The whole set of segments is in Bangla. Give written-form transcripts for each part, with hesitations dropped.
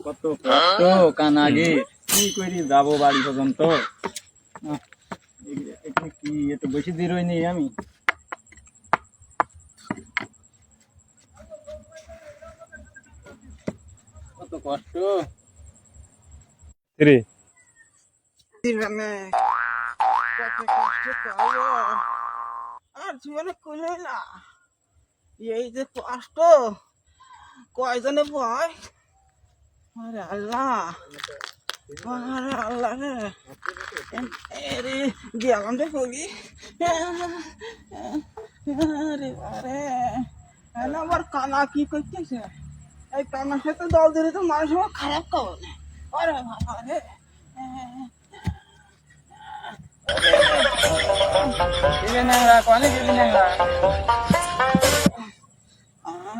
কত কষ্ট কানাগে কি করি যাবো বাড়ি পর্যন্ত। এখানে কি একটু বেশি দূর হয়নি আমি। কত কষ্ট রে আর জীবনে কইলে না এই যে কষ্ট কয়জনে ভয়। আরে আল্লাহ আরে আল্লাহ রে গেলাম রে কবি আরে আরে আমার কানা কি করতেছে এই কানার সাথে দল দিলে তো মানুষ আমার খারাপ খবর না। আরে বাবা রে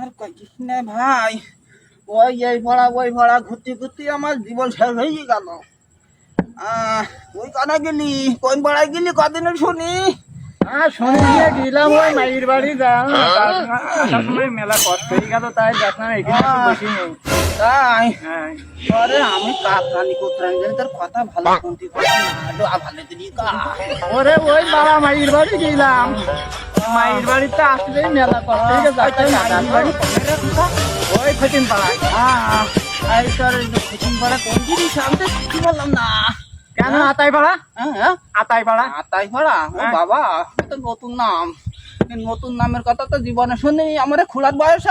আর কইস না ভাই ওই ভাড়া ঘুরতে ঘুরতে আমার জীবন শেষ হয়ে গেল। ওই কানা গেলি কোন পাড়ায় গেলি কদিনের শুনি। শুনে গেলাম ওই মায়ের বাড়ি যাও মেলা কষ্ট হয়ে গেল তাই দেখলাম এখানে বসি নেই তাই হ্যাঁ। আরে আমি কাতরানি কোতরানি জানি তোর কথা ভালো শুনতে পারি না ডোয়া ভালো দিলি কা ওরে ওই বাবা মায়ের বাড়ি গেলাম মায়ের বাড়িতে আসলেই মেলা কষ্ট হয়ে গেছে ওই ফটিন পাড়ায়। এই তোর ফিটিং পাড়া কোন জিনিস আমি তো শিখতে পারলাম না। কেন আতাই পাড়া হ্যাঁ আতাই পাড়া আতাই পাড়া ও বাবা তো নতুন নাম। এই নতুন নামের কথা তো জীবনে শুনি আমার খোলার বয়স।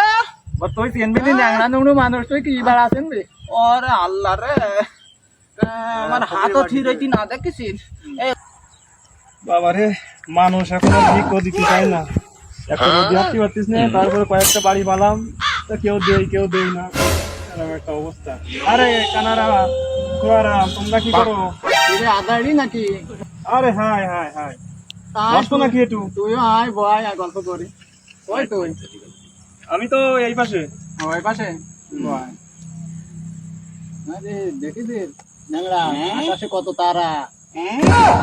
তুই চিনবি ন্যাংরা নুংরু মানুষ তুই কি বার আছেন রে। ওরে আল্লাহ রে আমার হাতও ঠিক হইতি না দেখিস। বাবারে মানুষ এখন আর ভিক্ষও দিতে চায় না, এখন দেখতে পাচ্ছিস না। তারপরে কয়েকটা বাড়ি বালাম তো কেউ দেই না, এরকম একটা অবস্থা। আরে কানারা খোয়ারা তোমরা কি করো? আদারি নাকি? আরে হাই হাই হাই বসতো নাকি একটু? তুইও আয় বয় আর গল্প করি। ওই তুই আমি তো এই পাশে। ওই পাশে বয়। আরে দেখিস ন্যাংরা আকাশে কত তারা,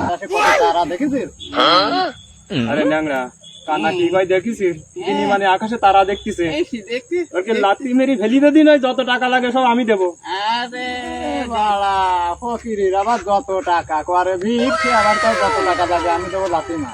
আকাশে কত তারা দেখিস? আরে ন্যাংরা কানা কি ভাই দেখিস? তিনি মানে আকাশে তারা দেখতেছে। দেখছিস ওকে লাত্তি মেরি ফেলি দিদি নয়, যত টাকা লাগে সব আমি দেবো। আরে বাড়া ফকিরের আবার যত টাকা করে ভিড় আবার তো যত টাকা যাবে আমি দেবো লাতি না।